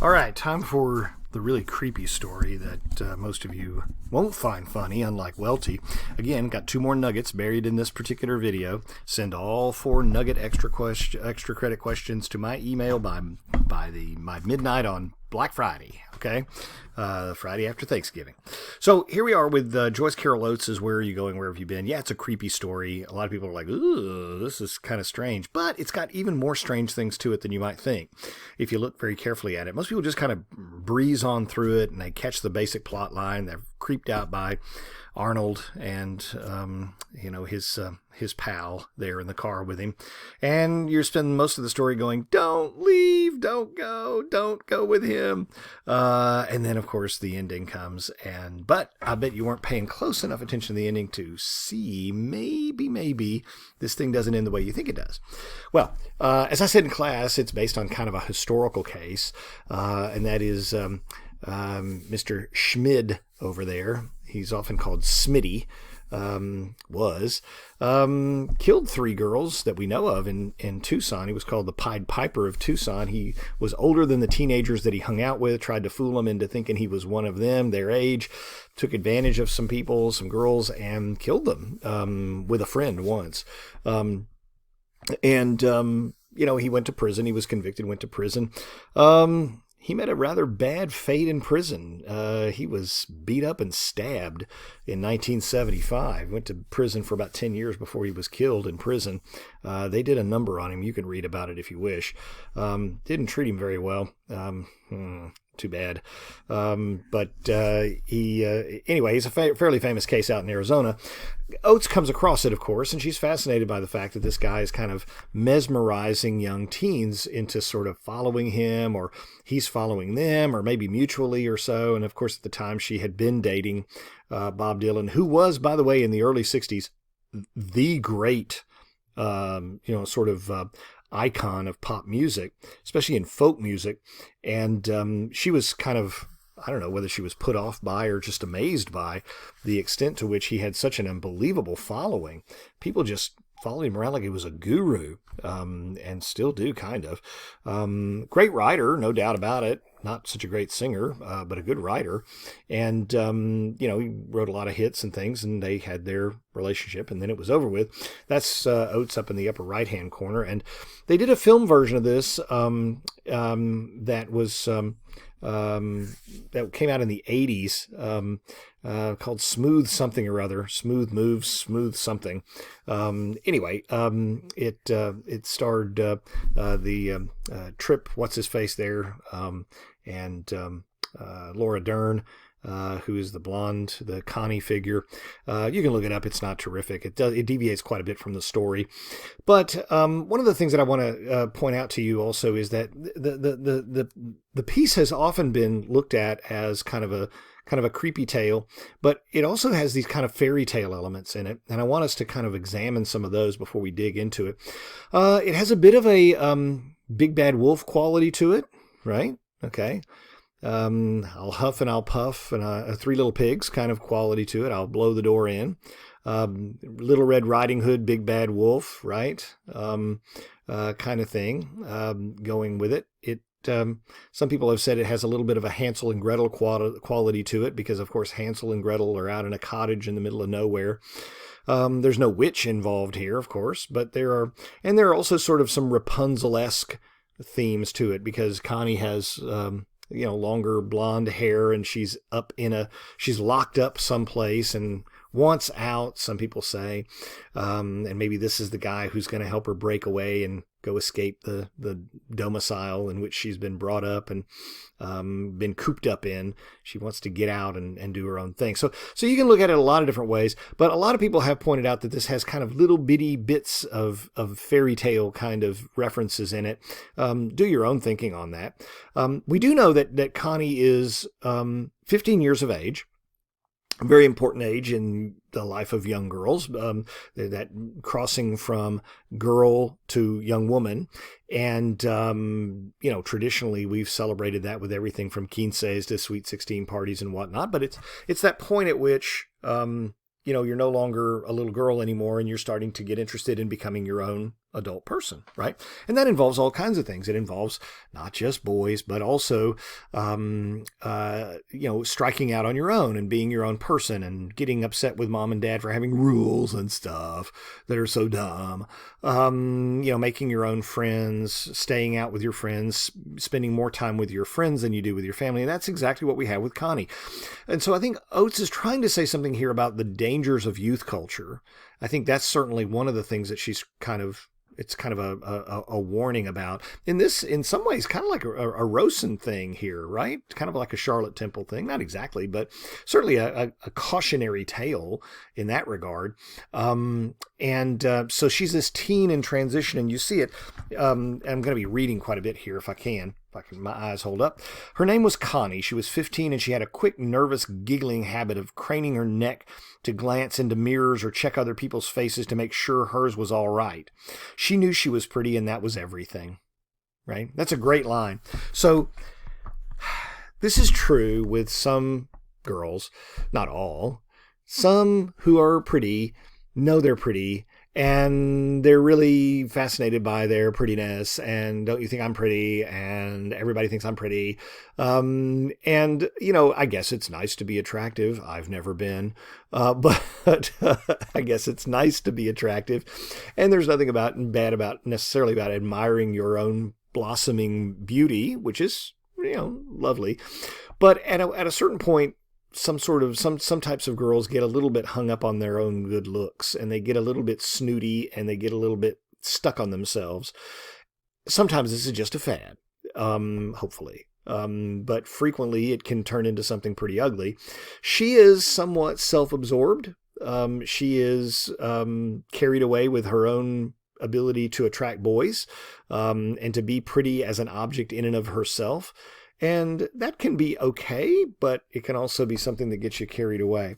All right, time for the really creepy story that most of you won't find funny, unlike Welty. Again, got 2 more nuggets buried in this particular video. Send all 4 nugget extra credit questions to my email by my midnight on Black Friday, okay? Friday after Thanksgiving. So here we are with Joyce Carol Oates' Where Are You Going, Where Have You Been? Yeah, it's a creepy story. A lot of people are like, ooh, this is kind of strange. But it's got even more strange things to it than you might think if you look very carefully at it. Most people just kind of breeze on through it and they catch the basic plot line. They're creeped out by Arnold and his pal there in the car with him, and you're spending most of the story going, don't leave, don't go with him, and then of course the ending comes, but I bet you weren't paying close enough attention to the ending to see maybe this thing doesn't end the way you think it does. Well, as I said in class, it's based on kind of a historical case, and that is Mr. Schmid over there. He's often called Smitty. Killed 3 girls that we know of in Tucson. He was called the Pied Piper of Tucson. He was older than the teenagers that he hung out with, tried to fool them into thinking he was one of them, their age, took advantage of some people, some girls, and killed them with a friend once. He went to prison. He was convicted, went to prison. He met a rather bad fate in prison. He was beat up and stabbed in 1975. Went to prison for about 10 years before he was killed in prison. They did a number on him. You can read about it if you wish. Didn't treat him very well. Too bad. He's a fairly famous case out in Arizona. Oates comes across it, of course, and she's fascinated by the fact that this guy is kind of mesmerizing young teens into sort of following him, or he's following them, or maybe mutually or so. And of course, at the time she had been dating Bob Dylan, who was, by the way, in the early 60s, the great, icon of pop music, especially in folk music. And she was kind of, I don't know whether she was put off by or just amazed by the extent to which he had such an unbelievable following. People just followed him around like he was a guru, and still do, kind of. Great writer, no doubt about it. Not such a great singer, but a good writer. And, he wrote a lot of hits and things, and they had their relationship, and then it was over with. That's Oates up in the upper right-hand corner. And they did a film version of this that was that came out in the 80s, called Smooth Something or Other. Smooth Moves, Smooth Something. It starred the Trip, what's-his-face there, and Laura Dern, who is the blonde, the Connie figure. You can look it up. It's not terrific. It deviates quite a bit from the story. But one of the things that I want to point out to you also is that the piece has often been looked at as kind of a creepy tale, but it also has these kind of fairy tale elements in it. And I want us to kind of examine some of those before we dig into it. It has a bit of a Big Bad Wolf quality to it, right? Okay. I'll huff and I'll puff, and a 3 Little Pigs kind of quality to it. I'll blow the door in. Little Red Riding Hood, Big Bad Wolf, right? Kind of thing, going with it. Some people have said it has a little bit of a Hansel and Gretel quality to it, because of course Hansel and Gretel are out in a cottage in the middle of nowhere. There's no witch involved here, of course, but there are also sort of some Rapunzel-esque themes to it, because Connie has, longer blonde hair, and she's locked up someplace and wants out, some people say. And maybe this is the guy who's going to help her break away and go escape the domicile in which she's been brought up and been cooped up in. She wants to get out and do her own thing. So you can look at it a lot of different ways, but a lot of people have pointed out that this has kind of little bitty bits of fairy tale kind of references in it. Do your own thinking on that. We do know that Connie is 15 years of age. A very important age in the life of young girls, that crossing from girl to young woman. And, traditionally we've celebrated that with everything from quinceañeras to sweet 16 parties and whatnot. But it's that point at which, you're no longer a little girl anymore, and you're starting to get interested in becoming your own adult person, right? And that involves all kinds of things. It involves not just boys, but also, striking out on your own and being your own person and getting upset with mom and dad for having rules and stuff that are so dumb. Making your own friends, staying out with your friends, spending more time with your friends than you do with your family. And that's exactly what we have with Connie. And so I think Oates is trying to say something here about the dangers of youth culture. I think that's certainly one of the things that she's it's kind of a warning about. In some ways, kind of like a Rosen thing here, right? Kind of like a Charlotte Temple thing. Not exactly, but certainly a cautionary tale in that regard. So she's this teen in transition, and you see it. I'm going to be reading quite a bit here if I can. My eyes hold up. Her name was Connie. She was 15, and she had a quick, nervous, giggling habit of craning her neck to glance into mirrors or check other people's faces to make sure hers was all right. She knew she was pretty, and that was everything. Right? That's a great line. So this is true with some girls, not all. Some who are pretty know they're pretty, and they're really fascinated by their prettiness, and don't you think I'm pretty, and everybody thinks I'm pretty. I guess it's nice to be attractive. I've never been, but I guess it's nice to be attractive. And there's nothing bad necessarily about admiring your own blossoming beauty, which is, lovely. But at a certain point, some types of girls get a little bit hung up on their own good looks, and they get a little bit snooty, and they get a little bit stuck on themselves. Sometimes this is just a fad, hopefully. But frequently it can turn into something pretty ugly. She is somewhat self-absorbed. She is carried away with her own ability to attract boys, and to be pretty as an object in and of herself. And that can be okay, but it can also be something that gets you carried away.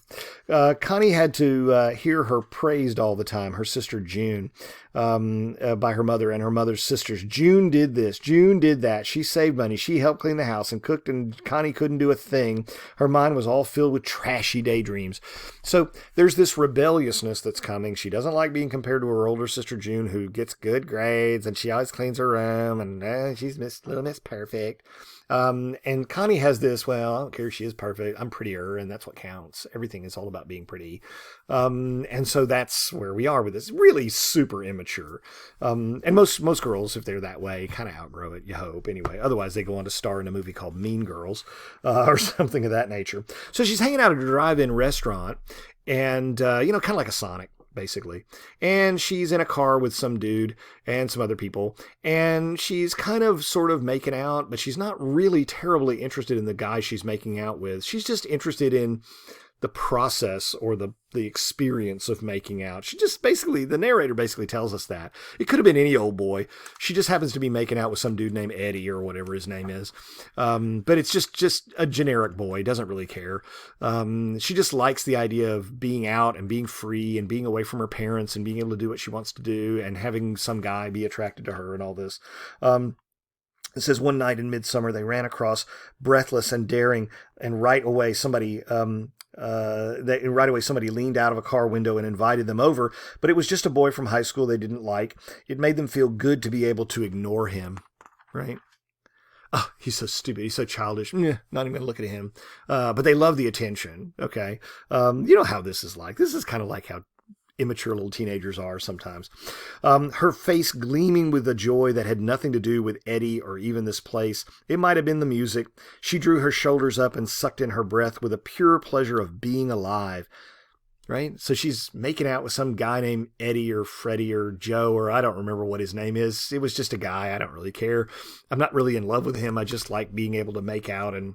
Connie had to hear her praised all the time, her sister June, by her mother and her mother's sisters. June did this, June did that. She saved money, she helped clean the house and cooked, and Connie couldn't do a thing. Her mind was all filled with trashy daydreams. So there's this rebelliousness that's coming. She doesn't like being compared to her older sister June, who gets good grades, and she always cleans her room, and she's Little Miss Perfect. And Connie has this, well, I don't care if she is perfect, I'm prettier, and that's what counts. Everything is all about being pretty. And so that's where we are with this. Really super immature. And most girls, if they're that way, kind of outgrow it, you hope, anyway. Otherwise, they go on to star in a movie called Mean Girls, or something of that nature. So she's hanging out at a drive-in restaurant, and, kind of like a Sonic, basically. And she's in a car with some dude and some other people, and she's kind of sort of making out, but she's not really terribly interested in the guy she's making out with. She's just interested in the process or the experience of making out. The narrator basically tells us that. It could have been any old boy. She just happens to be making out with some dude named Eddie or whatever his name is. But it's just a generic boy, doesn't really care. She just likes the idea of being out and being free and being away from her parents and being able to do what she wants to do and having some guy be attracted to her and all this. It says, one night in midsummer, they ran across, breathless and daring, and right away somebody leaned out of a car window and invited them over, but it was just a boy from high school they didn't like. It made them feel good to be able to ignore him, right? Oh, he's so stupid. He's so childish. Not even going to look at him. But they love the attention, okay? You know how this is like. This is kind of like how immature little teenagers are sometimes. Her face gleaming with a joy that had nothing to do with Eddie or even this place. It might have been the music. She drew her shoulders up and sucked in her breath with a pure pleasure of being alive. Right? So she's making out with some guy named Eddie or Freddie or Joe, or I don't remember what his name is. It was just a guy. I don't really care. I'm not really in love with him. I just like being able to make out and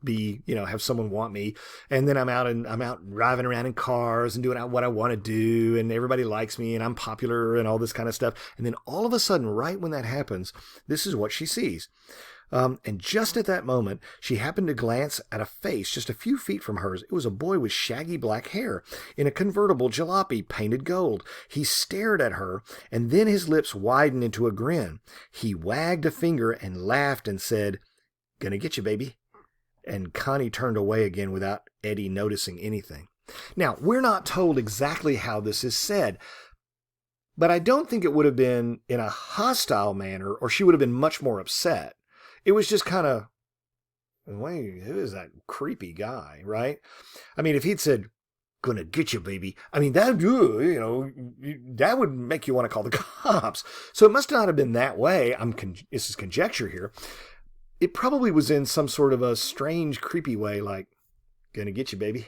be, have someone want me. And then I'm out driving around in cars and doing what I want to do, and everybody likes me and I'm popular and all this kind of stuff. And then all of a sudden, right when that happens, this is what she sees. And just at that moment, she happened to glance at a face just a few feet from hers. It was a boy with shaggy black hair in a convertible jalopy painted gold. He stared at her, and then his lips widened into a grin. He wagged a finger and laughed and said, "Gonna get you, baby." And Connie turned away again without Eddie noticing anything. Now, we're not told exactly how this is said, but I don't think it would have been in a hostile manner, or she would have been much more upset. It was just kind of, wait, who is that creepy guy, right? I mean, if he'd said, gonna get you, baby, I mean, that, that would make you want to call the cops. So it must not have been that way. This is conjecture here. It probably was in some sort of a strange, creepy way, like, gonna get you, baby.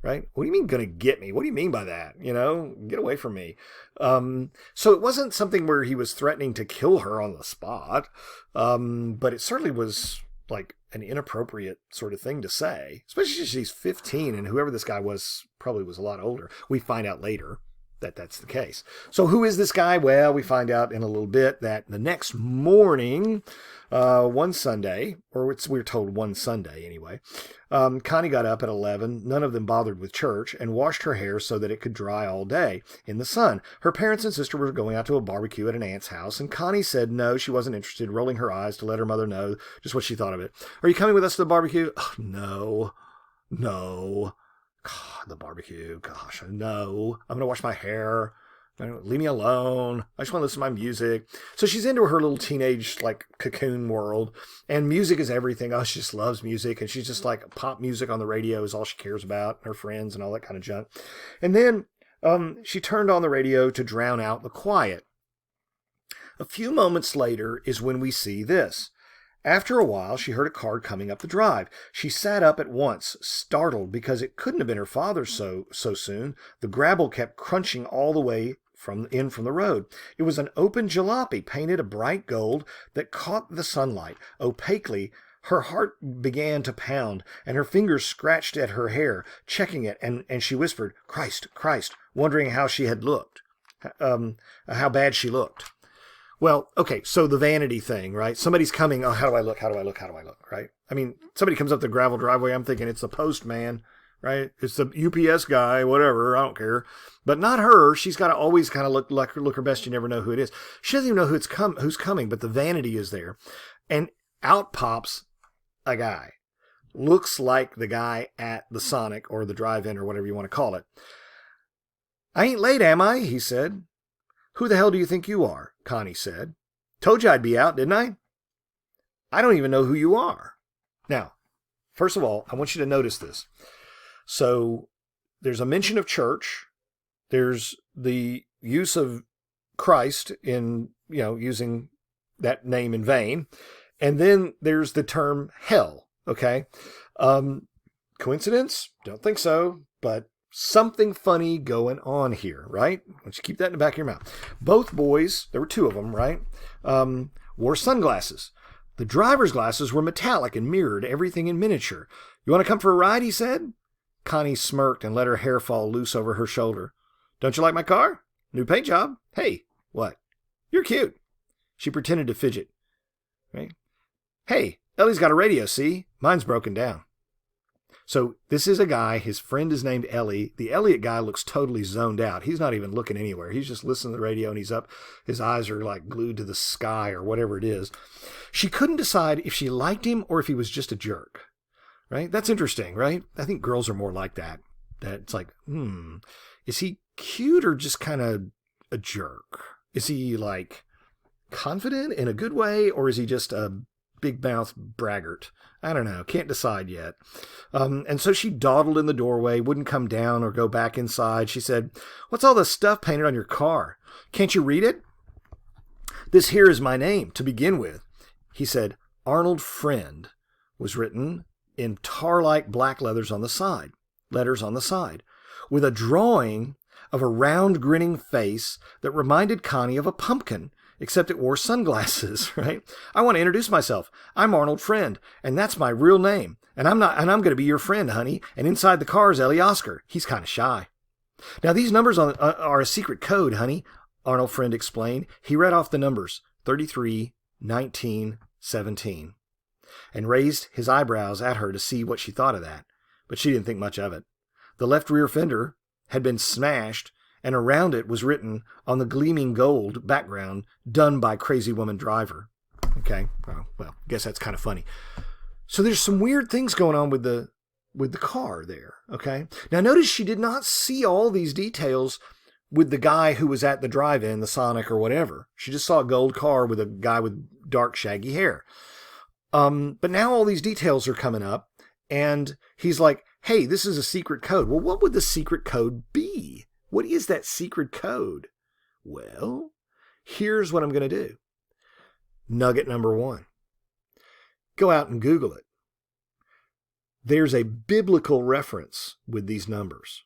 Right? What do you mean gonna get me? What do you mean by that? Get away from me. So it wasn't something where he was threatening to kill her on the spot. But it certainly was like an inappropriate sort of thing to say, especially she's 15 and whoever this guy was probably was a lot older. We find out later that that's the case. So who is this guy? Well, we find out in a little bit that the next morning, one Sunday, or we're told one Sunday anyway, Connie got up at 11. None of them bothered with church and washed her hair so that it could dry all day in the sun. Her parents and sister were going out to a barbecue at an aunt's house, and Connie said no, she wasn't interested, rolling her eyes to let her mother know just what she thought of it. Are you coming with us to the barbecue? Oh, no. God, the barbecue. Gosh, no. I'm going to wash my hair. Leave me alone. I just want to listen to my music. So she's into her little teenage, like, cocoon world. And music is everything. Oh, she just loves music. And she's just like, pop music on the radio is all she cares about. Her friends and all that kind of junk. And then she turned on the radio to drown out the quiet. A few moments later is when we see this. After a while, she heard a car coming up the drive. She sat up at once, startled, because it couldn't have been her father so soon. The gravel kept crunching all the way from the road. It was an open jalopy, painted a bright gold, that caught the sunlight. Opaquely, her heart began to pound, and her fingers scratched at her hair, checking it, and she whispered, Christ, Christ, wondering how she had looked, how bad she looked. Well, okay, so the vanity thing, right? Somebody's coming, oh, how do I look, right? I mean, somebody comes up the gravel driveway, I'm thinking it's the postman, right? It's the UPS guy, whatever, I don't care. But not her. She's got to always kind of look her best. You never know who it is. She doesn't even know who's coming, but the vanity is there. And out pops a guy. Looks like the guy at the Sonic or the drive-in or whatever you want to call it. I ain't late, am I? He said. Who the hell do you think you are? Connie said. Told you I'd be out, didn't I? I don't even know who you are. Now, first of all, I want you to notice this. So there's a mention of church. There's the use of Christ in, using that name in vain. And then there's the term hell. Okay. Coincidence? Don't think so, but something funny going on here, right? Why don't you keep that in the back of your mouth? Both boys, there were two of them, right? Wore sunglasses. The driver's glasses were metallic and mirrored everything in miniature. You want to come for a ride, he said. Connie smirked and let her hair fall loose over her shoulder. Don't you like my car? New paint job? Hey, what? You're cute. She pretended to fidget. Right? Hey, Ellie's got a radio, see? Mine's broken down. So this is a guy, his friend is named Ellie. The Elliot guy looks totally zoned out. He's not even looking anywhere. He's just listening to the radio and he's up. His eyes are like glued to the sky or whatever it is. She couldn't decide if she liked him or if he was just a jerk. Right? That's interesting, right? I think girls are more like that. That it's like, is he cute or just kind of a jerk? Is he like confident in a good way or is he just a big mouth braggart? I don't know. Can't decide yet. And so she dawdled in the doorway, wouldn't come down or go back inside. She said, what's all this stuff painted on your car? Can't you read it? This here is my name to begin with. He said, Arnold Friend was written in tar-like black letters on the side, with a drawing of a round grinning face that reminded Connie of a pumpkin, except it wore sunglasses, right? I want to introduce myself. I'm Arnold Friend, and that's my real name. And I'm going to be your friend, honey. And inside the car is Ellie Oscar. He's kind of shy. Now, these numbers are a secret code, honey, Arnold Friend explained. He read off the numbers, 33, 19, 17, and raised his eyebrows at her to see what she thought of that. But she didn't think much of it. The left rear fender had been smashed, and around it was written on the gleaming gold background, done by Crazy Woman Driver. Okay, well, I guess that's kind of funny. So there's some weird things going on with the car there, okay? Now notice she did not see all these details with the guy who was at the drive-in, the Sonic or whatever. She just saw a gold car with a guy with dark, shaggy hair. But now all these details are coming up, and he's like, hey, this is a secret code. Well, what would the secret code be? What is that secret code? Well, here's what I'm going to do. Nugget number 1. Go out and Google it. There's a biblical reference with these numbers.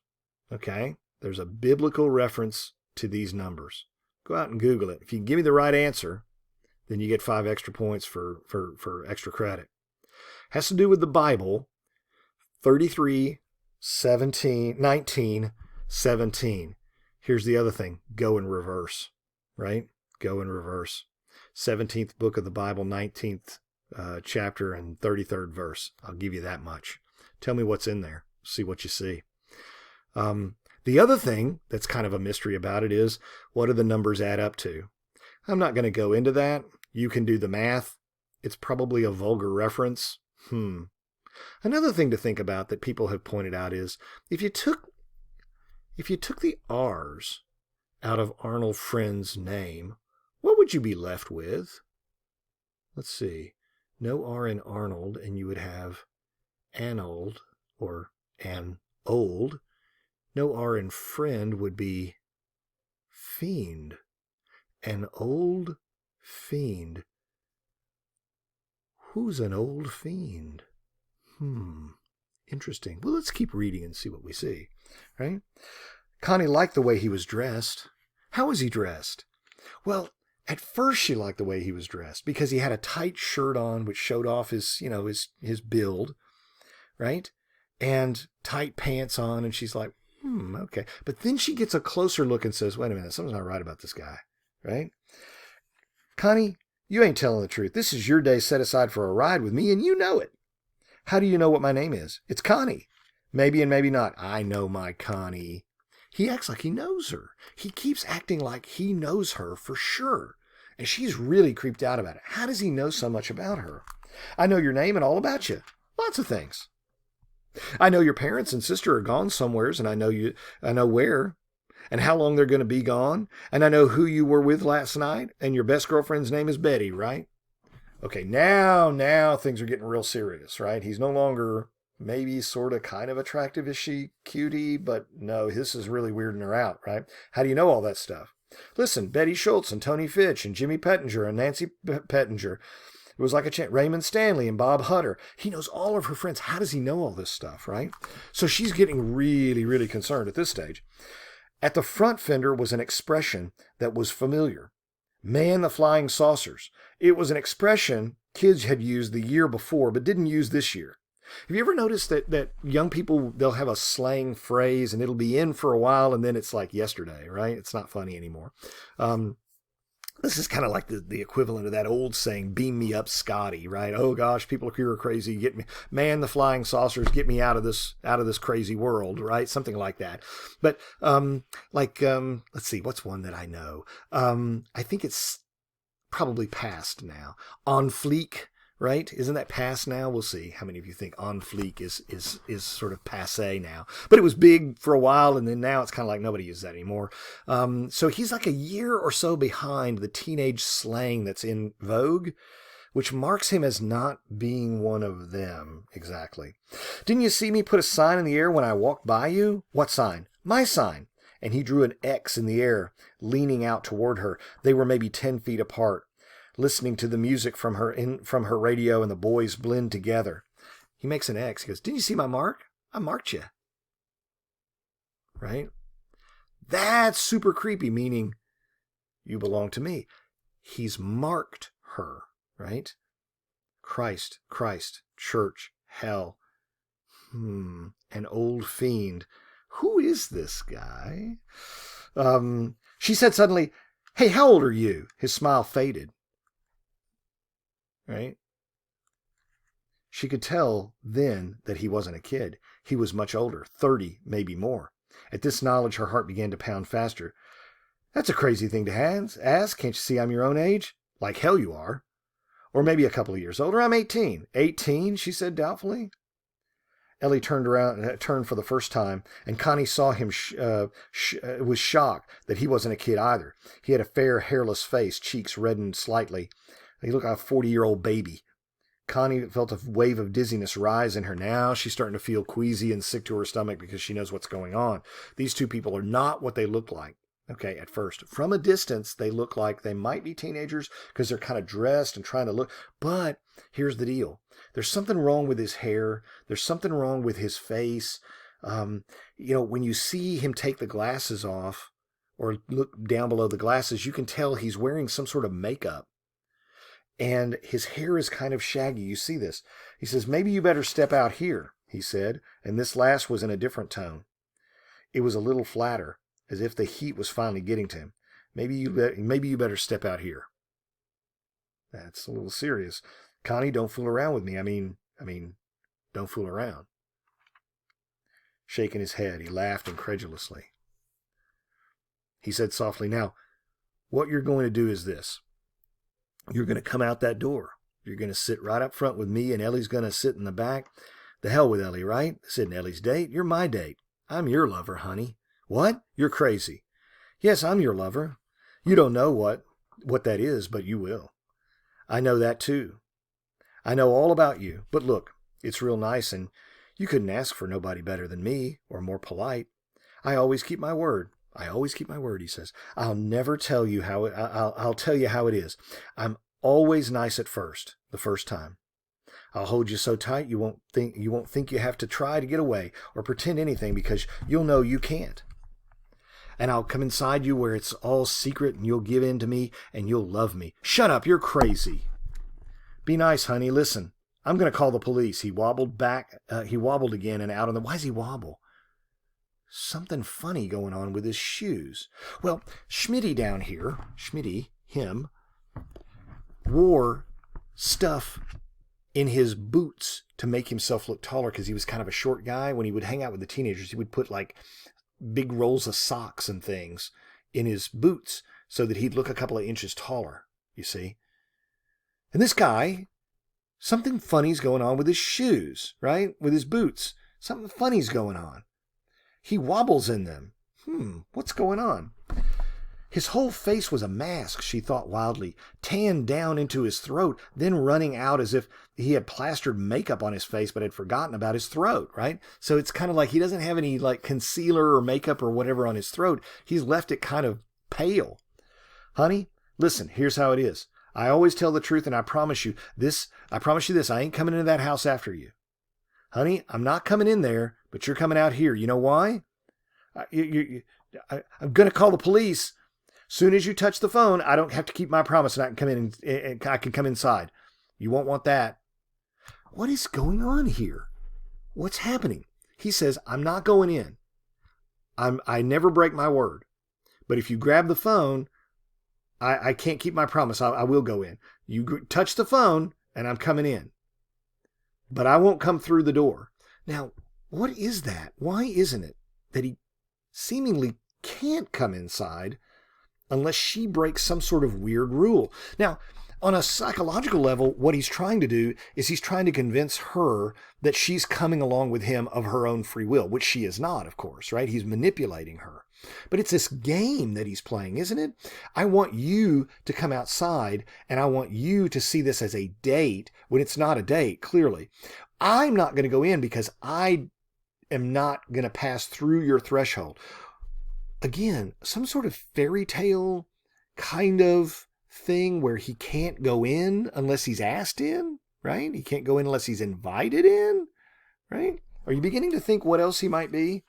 Okay? There's a biblical reference to these numbers. Go out and Google it. If you can give me the right answer, then you get 5 extra points for extra credit. Has to do with the Bible, 33, 17, 19, 17. Here's the other thing. Go in reverse, right? Go in reverse. 17th book of the Bible, 19th chapter and 33rd verse. I'll give you that much. Tell me what's in there. See what you see. The other thing that's kind of a mystery about it is, what do the numbers add up to? I'm not going to go into that. You can do the math. It's probably a vulgar reference. Another thing to think about that people have pointed out is, if you took the R's out of Arnold Friend's name, what would you be left with? Let's see. No R in Arnold, and you would have Anold or an old. No R in Friend would be Fiend. An old fiend. Who's an old fiend? Interesting. Well, let's keep reading and see what we see, right? Connie liked the way he was dressed. How was he dressed? Well, at first she liked the way he was dressed because he had a tight shirt on which showed off his build, right? And tight pants on, and she's like, okay. But then she gets a closer look and says, wait a minute, something's not right about this guy, right? Connie, you ain't telling the truth. This is your day set aside for a ride with me, and you know it. How do you know what my name is? It's Connie. Maybe and maybe not. I know my Connie. He acts like he knows her. He keeps acting like he knows her for sure. And she's really creeped out about it. How does he know so much about her? I know your name and all about you. Lots of things. I know your parents and sister are gone somewheres, and I know where and how long they're going to be gone. And I know who you were with last night, and your best girlfriend's name is Betty, right? Okay, now things are getting real serious, right? He's no longer maybe sort of kind of attractive. Is she cutie? But no, this is really weirding her out, right? How do you know all that stuff? Listen, Betty Schultz and Tony Fitch and Jimmy Pettinger and Nancy Pettinger. It was like a chant. Raymond Stanley and Bob Hutter. He knows all of her friends. How does he know all this stuff, right? So she's getting really, really concerned at this stage. At the front fender was an expression that was familiar. Man the flying saucers. It was an expression kids had used the year before, but didn't use this year. Have you ever noticed that young people, they'll have a slang phrase and it'll be in for a while and then it's like yesterday, right? It's not funny anymore. This is kind of like the equivalent of that old saying, beam me up, Scotty, right? Oh gosh, people here are crazy. Get me, man, the flying saucers, get me out of this crazy world, right? Something like that. But, let's see, what's one that I know? I think it's probably past now. On fleek, right? Isn't that past now? We'll see how many of you think on fleek is sort of passé now. But it was big for a while, and then now it's kind of like nobody uses that anymore. So he's like a year or so behind the teenage slang that's in vogue, which marks him as not being one of them exactly. Didn't you see me put a sign in the air when I walked by you? What sign? My sign. And he drew an X in the air, leaning out toward her. They were maybe 10 feet apart, listening to the music from her radio, and the boys blend together. He makes an X. He goes, didn't you see my mark? I marked you. Right? That's super creepy, meaning you belong to me. He's marked her, right? Christ, church, hell. An old fiend. Who is this guy? She said suddenly, hey, how old are you? His smile faded. Right? She could tell then that he wasn't a kid. He was much older, 30, maybe more. At this knowledge, her heart began to pound faster. That's a crazy thing to ask. Can't you see I'm your own age? Like hell you are. Or maybe a couple of years older. I'm 18. 18, she said doubtfully. Ellie turned for the first time, and Connie saw him was shocked that he wasn't a kid either. He had a fair, hairless face, cheeks reddened slightly. He looked like a 40-year-old baby. Connie felt a wave of dizziness rise in her. Now she's starting to feel queasy and sick to her stomach because she knows what's going on. These two people are not what they look like. Okay, at first. From a distance, they look like they might be teenagers because they're kind of dressed and trying to look. But here's the deal. There's something wrong with his hair. There's something wrong with his face. When you see him take the glasses off or look down below the glasses, you can tell he's wearing some sort of makeup. And his hair is kind of shaggy. You see this. He says, maybe you better step out here, he said. And this last was in a different tone. It was a little flatter, as if the heat was finally getting to him. Maybe you better step out here. That's a little serious. Connie, don't fool around with me. I mean, don't fool around. Shaking his head, he laughed incredulously. He said softly, now, what you're going to do is this. You're going to come out that door. You're going to sit right up front with me, and Ellie's going to sit in the back. The hell with Ellie, right? This isn't Ellie's date. You're my date. I'm your lover, honey. What? You're crazy. Yes, I'm your lover. You don't know what that is, but you will. I know that too. I know all about you. But look, it's real nice, and you couldn't ask for nobody better than me, or more polite. I always keep my word. I always keep my word, he says. I'll never tell you how I'll tell you how it is. I'm always nice at first, the first time. I'll hold you so tight you won't think you have to try to get away or pretend anything because you'll know you can't. And I'll come inside you where it's all secret and you'll give in to me and you'll love me. Shut up, you're crazy. Be nice, honey. Listen, I'm going to call the police. He wobbled back. He wobbled again and out on the... Why does he wobble? Something funny going on with his shoes. Well, Schmitty down here, him, wore stuff in his boots to make himself look taller because he was kind of a short guy. When he would hang out with the teenagers, he would put like big rolls of socks and things in his boots so that he'd look a couple of inches taller, you see. And this guy, something funny's going on with his shoes, right? With his boots. Something funny's going on. He wobbles in them. What's going on? His whole face was a mask, she thought wildly, tanned down into his throat, then running out as if he had plastered makeup on his face but had forgotten about his throat, right? So it's kind of like he doesn't have any like concealer or makeup or whatever on his throat. He's left it kind of pale. Honey, listen, here's how it is. I always tell the truth, and I promise you this, I ain't coming into that house after you. Honey, I'm not coming in there, but you're coming out here. You know why? I'm going to call the police. Soon as you touch the phone, I don't have to keep my promise and I can come in and I can come inside. You won't want that. What is going on here? What's happening? He says, I'm not going in. I never break my word. But if you grab the phone, I can't keep my promise. I will go in. You touch the phone and I'm coming in. But I won't come through the door. Now, what is that? Why isn't it that he seemingly can't come inside unless she breaks some sort of weird rule? Now, on a psychological level, what he's trying to do is he's trying to convince her that she's coming along with him of her own free will, which she is not, of course, right? He's manipulating her. But it's this game that he's playing, isn't it? I want you to come outside, and I want you to see this as a date when it's not a date, clearly. I'm not going to go in because I am not going to pass through your threshold. Again, some sort of fairy tale kind of thing where he can't go in unless he's asked in, right? He can't go in unless he's invited in, right? Are you beginning to think what else he might be?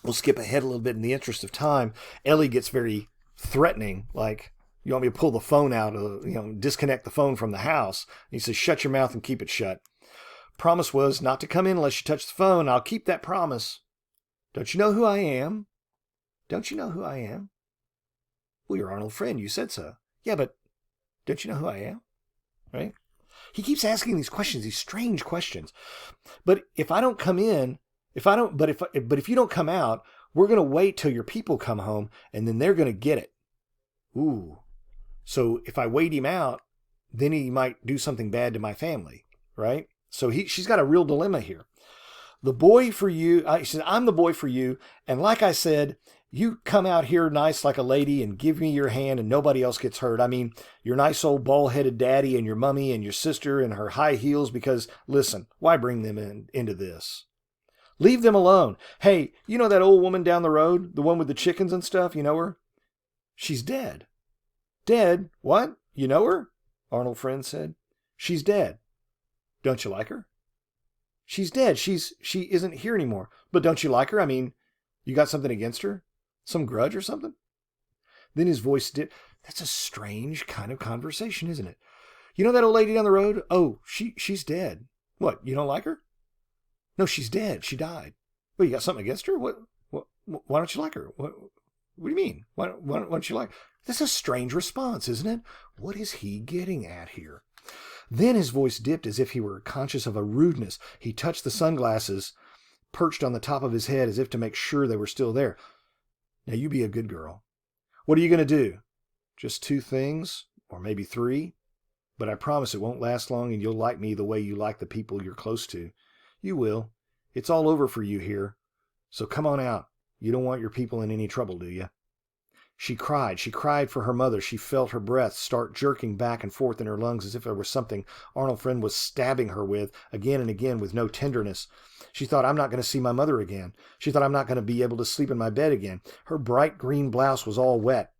We'll skip ahead a little bit in the interest of time. Ellie gets very threatening, like, you want me to pull the phone out, disconnect the phone from the house. And he says, shut your mouth and keep it shut. Promise was not to come in unless you touch the phone. I'll keep that promise. Don't you know who I am? Don't you know who I am? Well, you're Arnold's friend. You said so. Yeah, but don't you know who I am? Right? He keeps asking these questions, these strange questions. But if I don't come in, if you don't come out, we're going to wait till your people come home and then they're going to get it. Ooh. So if I wait him out, then he might do something bad to my family, right? So she's got a real dilemma here. The boy for you, she said, I'm the boy for you. And like I said, you come out here nice like a lady and give me your hand and nobody else gets hurt. I mean, your nice old bald-headed daddy and your mummy and your sister and her high heels, because, listen, why bring them into this? Leave them alone. Hey, you know that old woman down the road, the one with the chickens and stuff, you know her? She's dead. Dead? What? You know her? Arnold Friend said. She's dead. Don't you like her? She's dead. She isn't here anymore. But don't you like her? I mean, you got something against her? Some grudge or something? Then his voice did. That's a strange kind of conversation, isn't it? You know that old lady down the road? Oh, she's dead. What, you don't like her? No, she's dead. She died. Well, you got something against her? What? Why don't you like her? What do you mean? Why don't you like her? That's a strange response, isn't it? What is he getting at here? Then his voice dipped as if he were conscious of a rudeness. He touched the sunglasses perched on the top of his head as if to make sure they were still there. Now you be a good girl. What are you going to do? Just 2 things? Or maybe 3? But I promise it won't last long and you'll like me the way you like the people you're close to. You will. It's all over for you here. So come on out. You don't want your people in any trouble, do you? She cried. She cried for her mother. She felt her breath start jerking back and forth in her lungs as if there was something Arnold Friend was stabbing her with again and again with no tenderness. She thought, I'm not going to see my mother again. She thought, I'm not going to be able to sleep in my bed again. Her bright green blouse was all wet.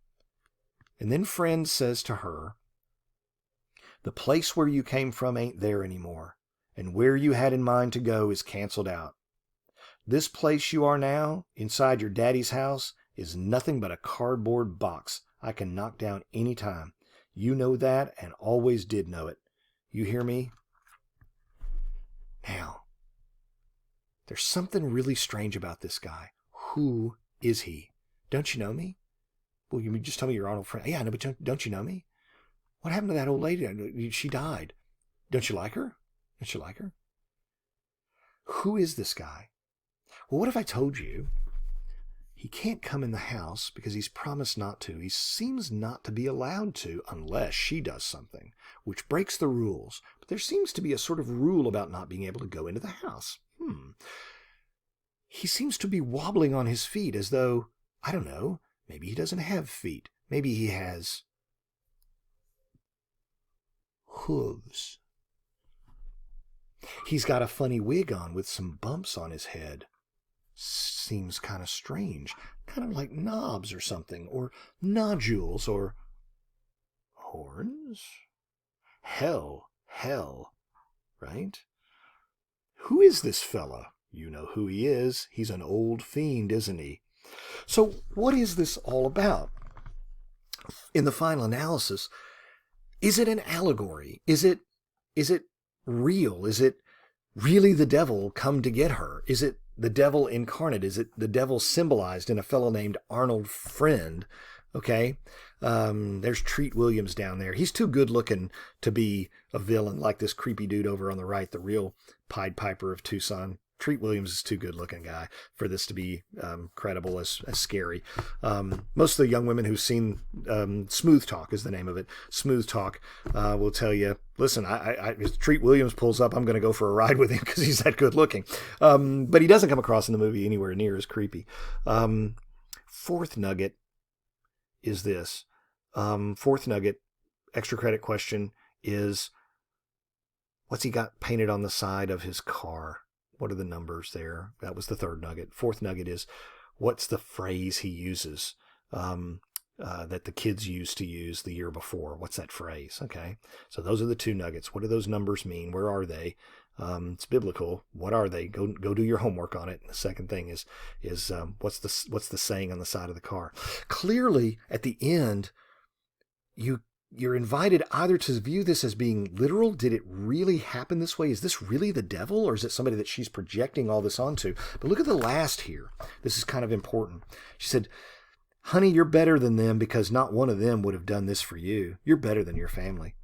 And then Friend says to her, the place where you came from ain't there anymore, and where you had in mind to go is canceled out. This place you are now, inside your daddy's house, is nothing but a cardboard box I can knock down any time. You know that and always did know it. You hear me? Now, there's something really strange about this guy. Who is he? Don't you know me? Well, you just tell me you're Arnold Friend. Yeah, no, but don't you know me? What happened to that old lady? She died. Don't you like her? Don't you like her? Who is this guy? Well, what if I told you he can't come in the house because he's promised not to? He seems not to be allowed to unless she does something, which breaks the rules. But there seems to be a sort of rule about not being able to go into the house. He seems to be wobbling on his feet as though, I don't know, maybe he doesn't have feet. Maybe he has hooves. He's got a funny wig on with some bumps on his head. Seems kind of strange, kind of like knobs or something, or nodules, or horns. Hell, right? Who is this fella? You know who he is. He's an old fiend, isn't he? So what is this all about? In the final analysis, is it an allegory? Is it real? Is it really the devil come to get her? Is it the devil incarnate? Is it the devil symbolized in a fellow named Arnold Friend? Okay. There's Treat Williams down there. He's too good looking to be a villain like this creepy dude over on the right, the real Pied Piper of Tucson. Treat Williams is too good looking guy for this to be credible as scary. Most of the young women who've seen Smooth Talk is the name of it. Smooth Talk will tell you, listen, if Treat Williams pulls up, I'm going to go for a ride with him because he's that good looking. But he doesn't come across in the movie anywhere near as creepy. Fourth nugget is this. Fourth nugget, extra credit question, is what's he got painted on the side of his car? What are the numbers there? That was the third nugget. Fourth nugget is, what's the phrase he uses that the kids used to use the year before? What's that phrase? Okay, so those are the 2 nuggets. What do those numbers mean? Where are they? It's biblical. What are they? Go do your homework on it. And the second thing is what's the saying on the side of the car? Clearly, at the end, you're invited either to view this as being literal. Did it really happen this way? Is this really the devil, or is it somebody that she's projecting all this onto? But look at the last here. This is kind of important. She said, honey, you're better than them because not one of them would have done this for you. You're better than your family.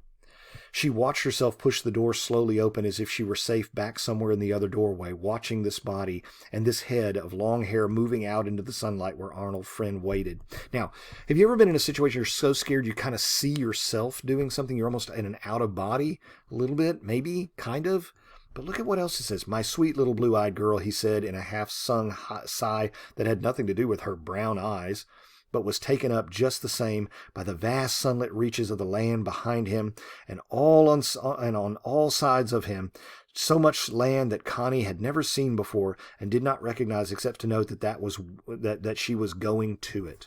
She watched herself push the door slowly open as if she were safe back somewhere in the other doorway, watching this body and this head of long hair moving out into the sunlight where Arnold Friend waited. Now, have you ever been in a situation you're so scared you kind of see yourself doing something? You're almost in an out of body a little bit, maybe, kind of. But look at what else it says. My sweet little blue-eyed girl, he said in a half-sung sigh that had nothing to do with her brown eyes, but was taken up just the same by the vast sunlit reaches of the land behind him, and on all sides of him, so much land that Connie had never seen before and did not recognize except to note that she was going to it.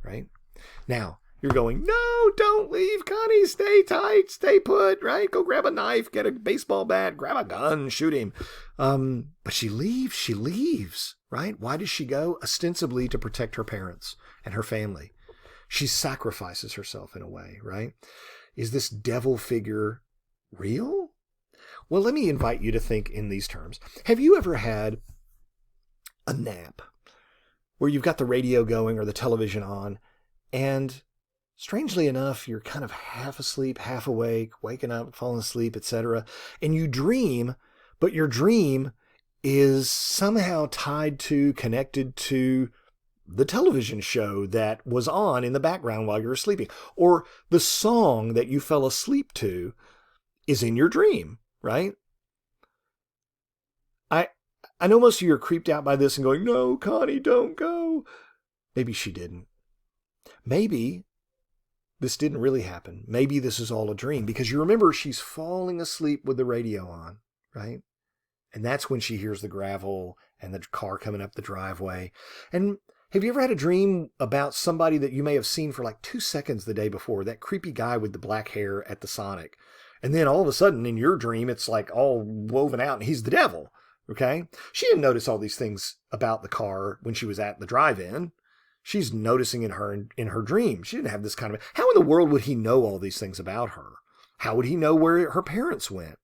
Right? Now, you're going, no, don't leave, Connie, stay tight, stay put, right? Go grab a knife, get a baseball bat, grab a gun, shoot him. But she leaves, right? Why does she go? Ostensibly to protect her parents and her family. She sacrifices herself in a way, right? Is this devil figure real? Well, let me invite you to think in these terms. Have you ever had a nap where you've got the radio going or the television on, and strangely enough, you're kind of half asleep, half awake, waking up, falling asleep, etc. And you dream, but your dream is somehow connected to the television show that was on in the background while you were sleeping. Or the song that you fell asleep to is in your dream, right? I know most of you are creeped out by this and going, no, Connie, don't go. Maybe she didn't. Maybe this didn't really happen. Maybe this is all a dream, because you remember she's falling asleep with the radio on, right? And that's when she hears the gravel and the car coming up the driveway. And have you ever had a dream about somebody that you may have seen for like 2 seconds the day before, that creepy guy with the black hair at the Sonic? And then all of a sudden in your dream, it's like all woven out and he's the devil, okay? She didn't notice all these things about the car when she was at the drive-in. She's noticing in her dream. She didn't have this kind of... How in the world would he know all these things about her? How would he know where her parents went?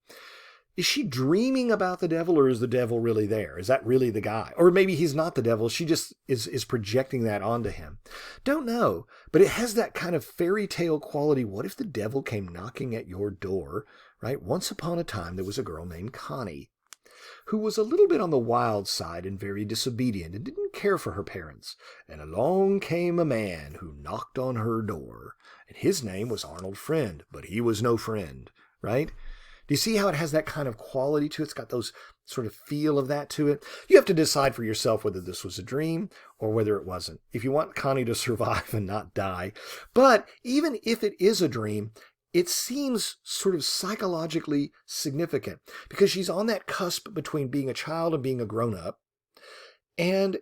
Is she dreaming about the devil, or is the devil really there? Is that really the guy? Or maybe he's not the devil. She just is projecting that onto him. Don't know. But it has that kind of fairy tale quality. What if the devil came knocking at your door, right? Once upon a time, there was a girl named Connie, who was a little bit on the wild side and very disobedient and didn't care for her parents. And along came a man who knocked on her door. And his name was Arnold Friend, but he was no friend, right? Do you see how it has that kind of quality to it? It's got those sort of feel of that to it. You have to decide for yourself whether this was a dream or whether it wasn't, if you want Connie to survive and not die. But even if it is a dream, it seems sort of psychologically significant, because she's on that cusp between being a child and being a grown-up. And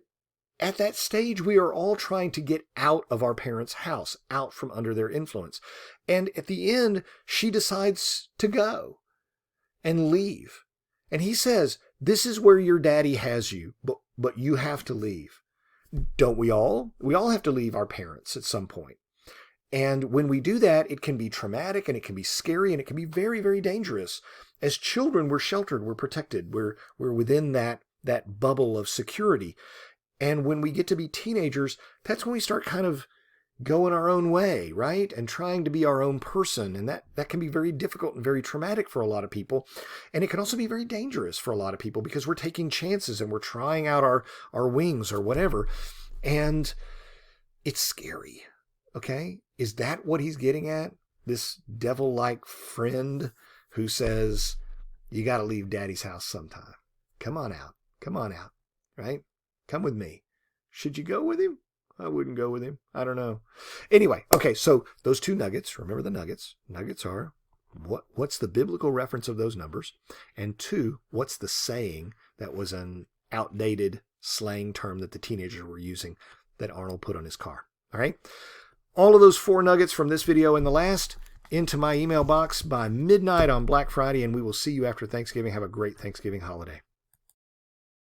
at that stage, we are all trying to get out of our parents' house, out from under their influence. And at the end, she decides to go and leave. And he says, this is where your daddy has you, but you have to leave. Don't we all? We all have to leave our parents at some point. And when we do that, it can be traumatic and it can be scary and it can be very, very dangerous. As children, we're sheltered, we're protected, we're within that bubble of security. And when we get to be teenagers, that's when we start kind of going our own way, right? And trying to be our own person. And that can be very difficult and very traumatic for a lot of people. And it can also be very dangerous for a lot of people, because we're taking chances and we're trying out our wings or whatever. And it's scary, okay? Is that what he's getting at? This devil-like friend who says, you got to leave daddy's house sometime. Come on out, right? Come with me. Should you go with him? I wouldn't go with him. I don't know. Anyway, okay, so those two nuggets, remember the nuggets. Nuggets are, what's the biblical reference of those numbers? And two, what's the saying that was an outdated slang term that the teenagers were using that Arnold put on his car? All right? All of those 4 nuggets from this video and the last into my email box by midnight on Black Friday, and we will see you after Thanksgiving. Have a great Thanksgiving holiday.